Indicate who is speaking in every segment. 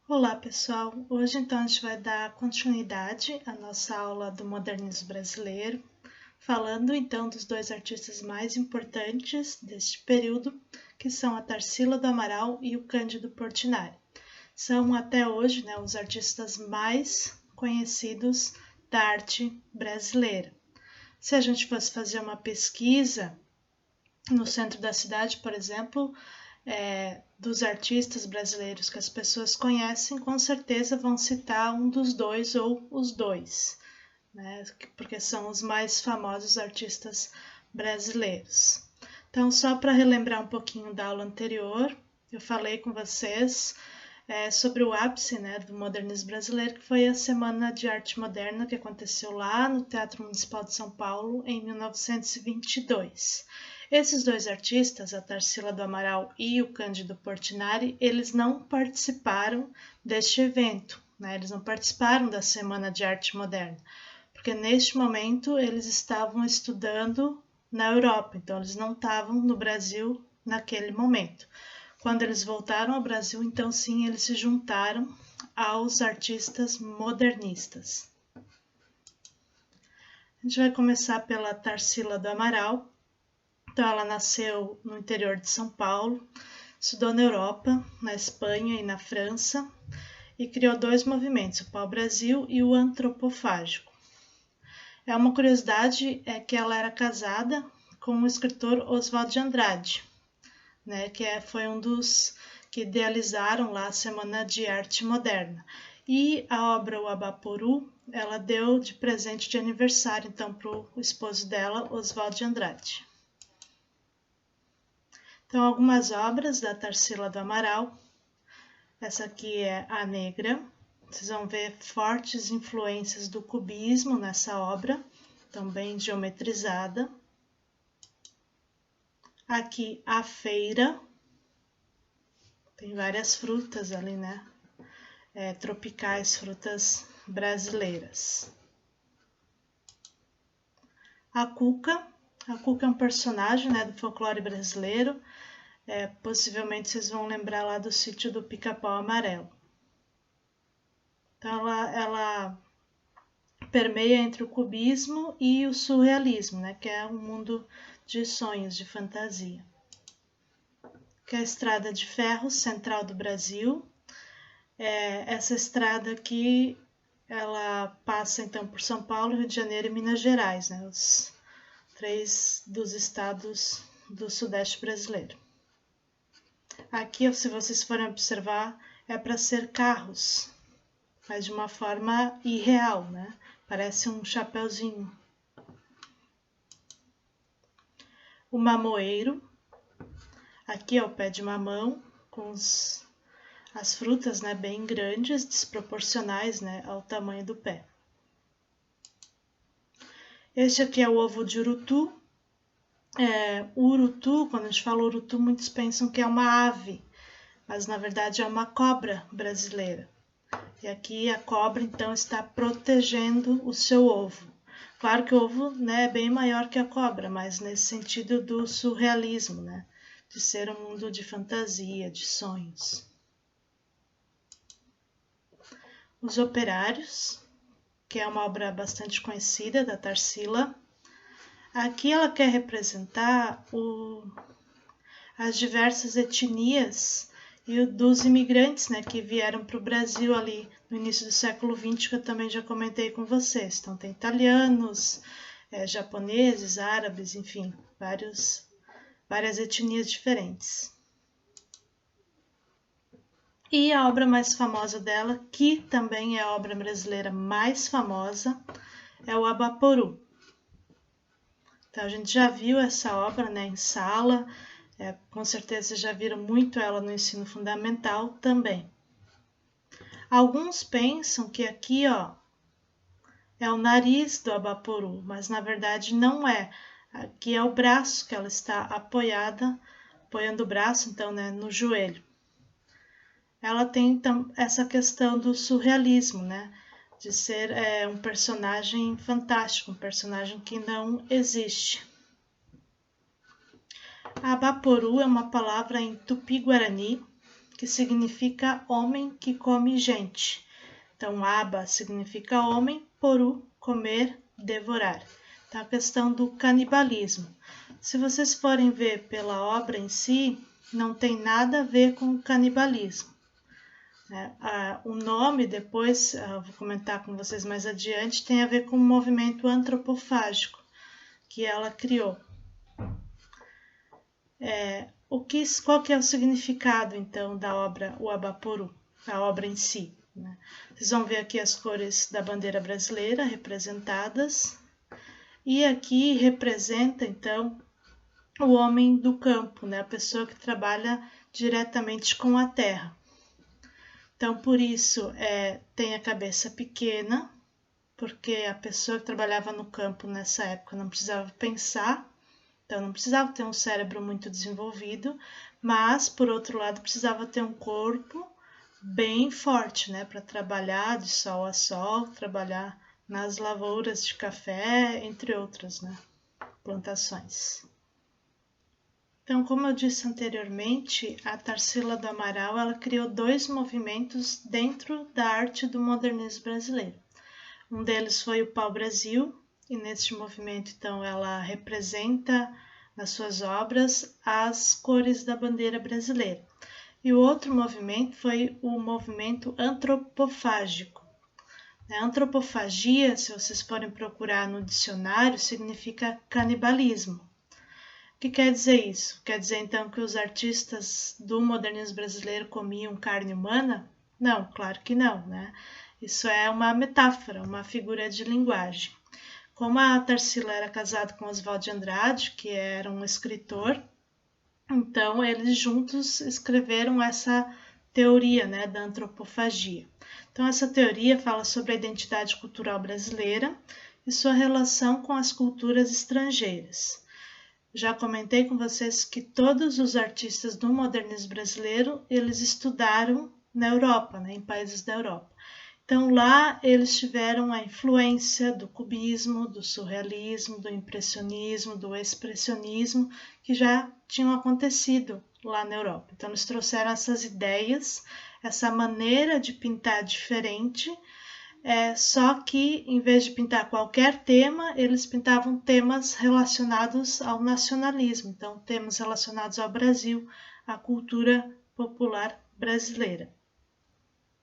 Speaker 1: Olá pessoal, hoje então a gente vai dar continuidade à nossa aula do modernismo brasileiro, falando então dos dois artistas mais importantes deste período, que são a Tarsila do Amaral e o Cândido Portinari. São até hoje os artistas mais conhecidos da arte brasileira. Se a gente fosse fazer uma pesquisa no centro da cidade, por exemplo, dos artistas brasileiros que as pessoas conhecem, com certeza vão citar um dos dois ou os dois, né? Porque são os mais famosos artistas brasileiros. Então, só para relembrar um pouquinho da aula anterior, eu falei com vocês sobre o ápice do modernismo brasileiro, que foi a Semana de Arte Moderna, que aconteceu lá no Teatro Municipal de São Paulo em 1922. Esses dois artistas, a Tarsila do Amaral e o Cândido Portinari, eles não participaram deste evento, eles não participaram da Semana de Arte Moderna, porque neste momento eles estavam estudando na Europa, então eles não estavam no Brasil naquele momento. Quando eles voltaram ao Brasil, então sim, eles se juntaram aos artistas modernistas. A gente vai começar pela Tarsila do Amaral. Então, ela nasceu no interior de São Paulo, estudou na Europa, na Espanha e na França, e criou dois movimentos, o pau-brasil e o antropofágico. Uma curiosidade é que ela era casada com o escritor Oswald de Andrade, que foi um dos que idealizaram lá a Semana de Arte Moderna. E a obra O Abaporu, ela deu de presente de aniversário, então, para o esposo dela, Oswald de Andrade. Então, algumas obras da Tarsila do Amaral. Essa aqui é A Negra. Vocês vão ver fortes influências do cubismo nessa obra, então bem geometrizada. Aqui, A Feira. Tem várias frutas ali, tropicais, frutas brasileiras. A Cuca. A Cuca é um personagem do folclore brasileiro. Possivelmente vocês vão lembrar lá do sítio do Pica-Pau Amarelo. Então ela permeia entre o cubismo e o surrealismo, que é um mundo de sonhos, de fantasia. Que é a Estrada de Ferro Central do Brasil. Essa estrada aqui, ela passa então por São Paulo, Rio de Janeiro e Minas Gerais, os três dos estados do Sudeste brasileiro. Aqui, se vocês forem observar, é para ser carros, mas de uma forma irreal, Parece um chapeuzinho. O mamoeiro. Aqui é o pé de mamão, com as frutas bem grandes, desproporcionais ao tamanho do pé. Este aqui é o ovo de urutu. O urutu, quando a gente fala urutu, muitos pensam que é uma ave, mas na verdade é uma cobra brasileira. E aqui a cobra então está protegendo o seu ovo. Claro que o ovo é bem maior que a cobra, mas nesse sentido do surrealismo, de ser um mundo de fantasia, de sonhos. Os Operários, que é uma obra bastante conhecida da Tarsila. Aqui ela quer representar as diversas etnias e dos imigrantes que vieram para o Brasil ali no início do século XX, que eu também já comentei com vocês. Então tem italianos, japoneses, árabes, enfim, várias etnias diferentes. E a obra mais famosa dela, que também é a obra brasileira mais famosa, é o Abaporu. Então a gente já viu essa obra em sala, com certeza já viram muito ela no ensino fundamental também. Alguns pensam que aqui é o nariz do Abaporu, mas na verdade não é. Aqui é o braço que ela está apoiando o braço então no joelho. Ela tem então essa questão do surrealismo, de ser um personagem fantástico, um personagem que não existe. Abaporu é uma palavra em tupi-guarani que significa homem que come gente. Então, aba significa homem, poru, comer, devorar. Então, a questão do canibalismo. Se vocês forem ver pela obra em si, não tem nada a ver com o canibalismo. O nome, depois vou comentar com vocês mais adiante, tem a ver com o movimento antropofágico que ela criou. Qual que é o significado, então, da obra O Abaporu, a obra em si? Né? Vocês vão ver aqui as cores da bandeira brasileira representadas, e aqui representa, então, o homem do campo, né? A pessoa que trabalha diretamente com a terra. Então, por isso, tem a cabeça pequena, porque a pessoa que trabalhava no campo nessa época não precisava pensar, então não precisava ter um cérebro muito desenvolvido, mas, por outro lado, precisava ter um corpo bem forte, né, para trabalhar de sol a sol, trabalhar nas lavouras de café, entre outras, né, plantações. Então, como eu disse anteriormente, a Tarsila do Amaral ela criou 2 movimentos dentro da arte do modernismo brasileiro. Um deles foi o pau-brasil, e neste movimento, então, ela representa nas suas obras as cores da bandeira brasileira. E o outro movimento foi o movimento antropofágico. A antropofagia, se vocês forem procurar no dicionário, significa canibalismo. O que quer dizer isso? Quer dizer, então, que os artistas do modernismo brasileiro comiam carne humana? Não, claro que não, né? Isso é uma metáfora, uma figura de linguagem. Como a Tarsila era casada com Oswald de Andrade, que era um escritor, então eles juntos escreveram essa teoria, né, da antropofagia. Então essa teoria fala sobre a identidade cultural brasileira e sua relação com as culturas estrangeiras. Já comentei com vocês que todos os artistas do modernismo brasileiro, eles estudaram na Europa, né, em países da Europa. Então lá eles tiveram a influência do cubismo, do surrealismo, do impressionismo, do expressionismo, que já tinham acontecido lá na Europa. Então eles trouxeram essas ideias, essa maneira de pintar diferente, só que em vez de pintar qualquer tema, eles pintavam temas relacionados ao nacionalismo, então temas relacionados ao Brasil, à cultura popular brasileira.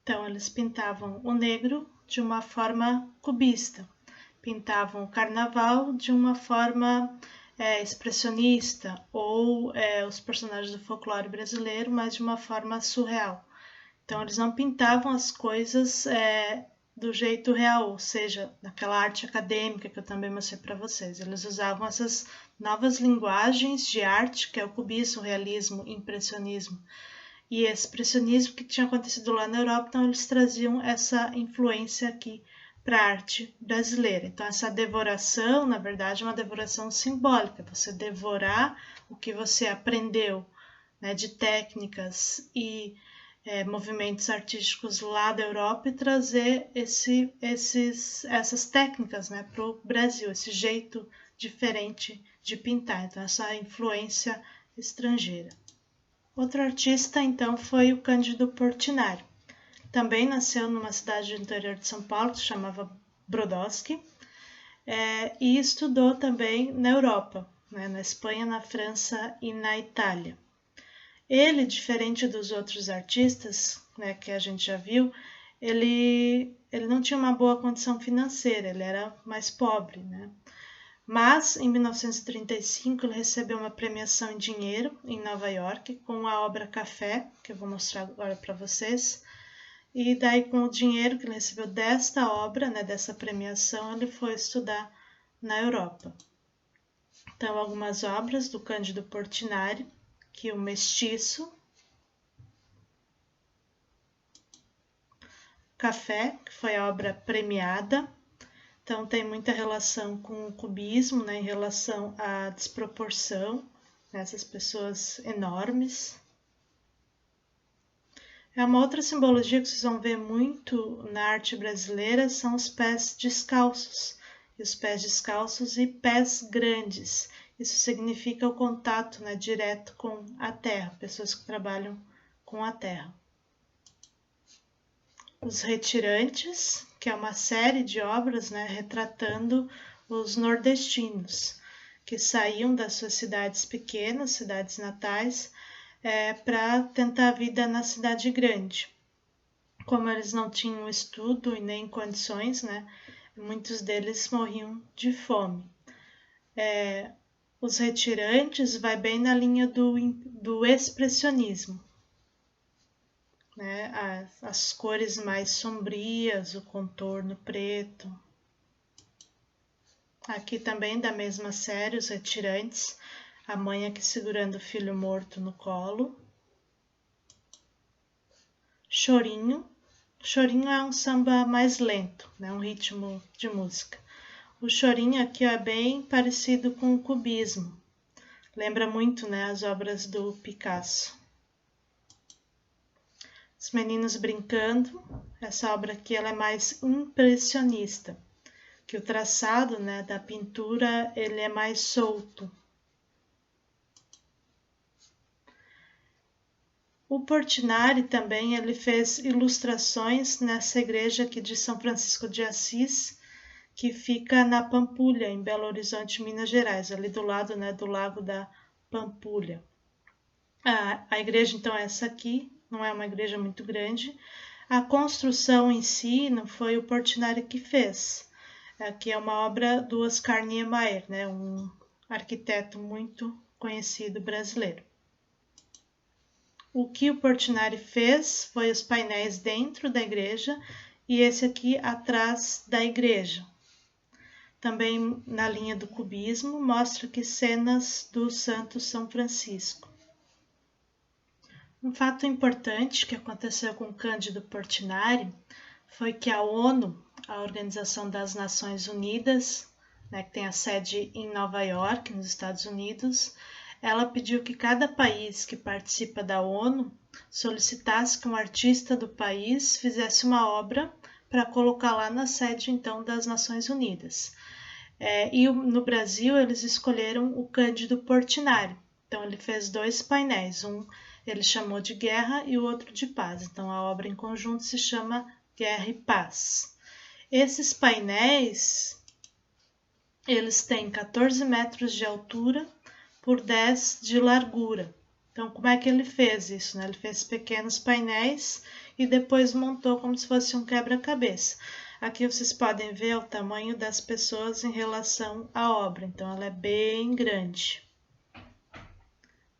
Speaker 1: Então eles pintavam o negro de uma forma cubista, pintavam o carnaval de uma forma expressionista, ou os personagens do folclore brasileiro, mas de uma forma surreal. Então eles não pintavam as coisas do jeito real, ou seja, naquela arte acadêmica que eu também mostrei para vocês. Eles usavam essas novas linguagens de arte, que é o cubismo, o realismo, o impressionismo e expressionismo que tinha acontecido lá na Europa, então eles traziam essa influência aqui para a arte brasileira. Então essa devoração, na verdade, é uma devoração simbólica, você devorar o que você aprendeu, né, de técnicas e movimentos artísticos lá da Europa e trazer essas técnicas, né, para o Brasil, esse jeito diferente de pintar, então essa influência estrangeira. Outro artista, então, foi o Cândido Portinari. Também nasceu numa cidade do interior de São Paulo, que se chamava Brodowski, e estudou também na Europa, né, na Espanha, na França e na Itália. Ele, diferente dos outros artistas, né, que a gente já viu, ele não tinha uma boa condição financeira, ele era mais pobre, né? Mas, em 1935, ele recebeu uma premiação em dinheiro em Nova York com a obra Café, que eu vou mostrar agora para vocês. E daí, com o dinheiro que ele recebeu desta obra, né, dessa premiação, ele foi estudar na Europa. Então, algumas obras do Cândido Portinari, que o Mestiço, Café, que foi a obra premiada. Então tem muita relação com o cubismo, né, em relação à desproporção, essas pessoas enormes. Uma outra simbologia que vocês vão ver muito na arte brasileira são os pés descalços, e os pés descalços e pés grandes. Isso significa o contato, né, direto com a terra, pessoas que trabalham com a terra. Os Retirantes, que é uma série de obras, né, retratando os nordestinos, que saíam das suas cidades pequenas, cidades natais, para tentar a vida na cidade grande. Como eles não tinham estudo e nem condições, né, muitos deles morriam de fome. Os Retirantes vai bem na linha do expressionismo, né? As cores mais sombrias, o contorno preto. Aqui também da mesma série, Os Retirantes, a mãe aqui segurando o filho morto no colo. Chorinho. Chorinho é um samba mais lento, né? Um ritmo de música. O chorinho aqui é bem parecido com o cubismo. Lembra muito, né, as obras do Picasso. Os Meninos Brincando, essa obra aqui ela é mais impressionista, que o traçado, né, da pintura ele é mais solto. O Portinari também ele fez ilustrações nessa igreja aqui de São Francisco de Assis, que fica na Pampulha, em Belo Horizonte, Minas Gerais, ali do lado, né, do Lago da Pampulha. A igreja, então, é essa aqui, não é uma igreja muito grande. A construção em si não foi o Portinari que fez. Aqui é uma obra do Oscar Niemeyer, né, um arquiteto muito conhecido brasileiro. O que o Portinari fez foi os painéis dentro da igreja e esse aqui atrás da igreja. Também na linha do cubismo, mostra que cenas do Santo São Francisco. Um fato importante que aconteceu com Cândido Portinari foi que a ONU, a Organização das Nações Unidas, né, que tem a sede em Nova York, nos Estados Unidos, ela pediu que cada país que participa da ONU solicitasse que um artista do país fizesse uma obra para colocar lá na sede, então, das Nações Unidas. E no Brasil eles escolheram o Cândido Portinari. Então ele fez 2 painéis, um ele chamou de Guerra e o outro de Paz. Então a obra em conjunto se chama Guerra e Paz. Esses painéis, eles têm 14 metros de altura por 10 de largura. Então como é que ele fez isso, né? Ele fez pequenos painéis e depois montou como se fosse um quebra-cabeça. Aqui vocês podem ver o tamanho das pessoas em relação à obra, então ela é bem grande.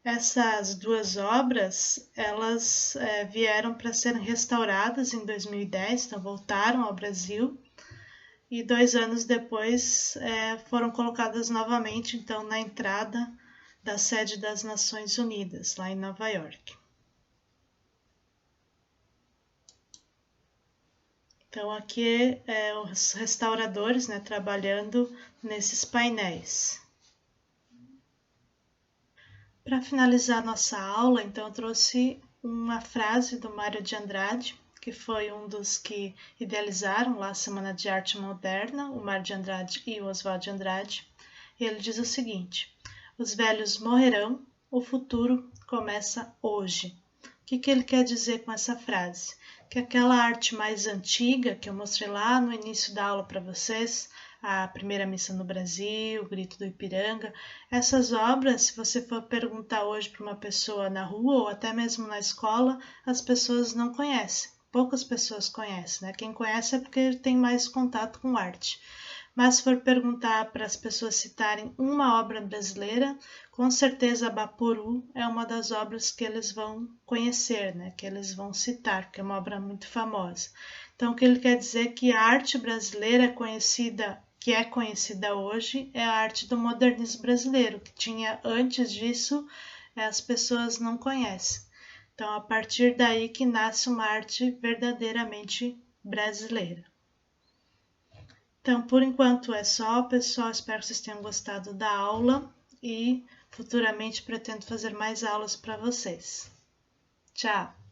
Speaker 1: Essas 2 obras, elas vieram para serem restauradas em 2010, então voltaram ao Brasil, e 2 anos depois foram colocadas novamente, então, na entrada da sede das Nações Unidas, lá em Nova York. Então aqui os restauradores, né, trabalhando nesses painéis. Para finalizar nossa aula, então eu trouxe uma frase do Mário de Andrade, que foi um dos que idealizaram lá a Semana de Arte Moderna, o Mário de Andrade e o Oswald de Andrade. E ele diz o seguinte: os velhos morrerão, o futuro começa hoje. O que ele quer dizer com essa frase? Que aquela arte mais antiga que eu mostrei lá no início da aula para vocês, a Primeira Missa no Brasil, o Grito do Ipiranga, essas obras, se você for perguntar hoje para uma pessoa na rua ou até mesmo na escola, as pessoas não conhecem, poucas pessoas conhecem, né? Quem conhece é porque tem mais contato com arte. Mas se for perguntar para as pessoas citarem uma obra brasileira, com certeza Abaporu é uma das obras que eles vão conhecer, né? Que eles vão citar, porque é uma obra muito famosa. Então, o que ele quer dizer é que a arte brasileira que é conhecida hoje, é a arte do modernismo brasileiro, que tinha antes disso, as pessoas não conhecem. Então, a partir daí que nasce uma arte verdadeiramente brasileira. Então, por enquanto é só, pessoal. Espero que vocês tenham gostado da aula e futuramente pretendo fazer mais aulas para vocês. Tchau!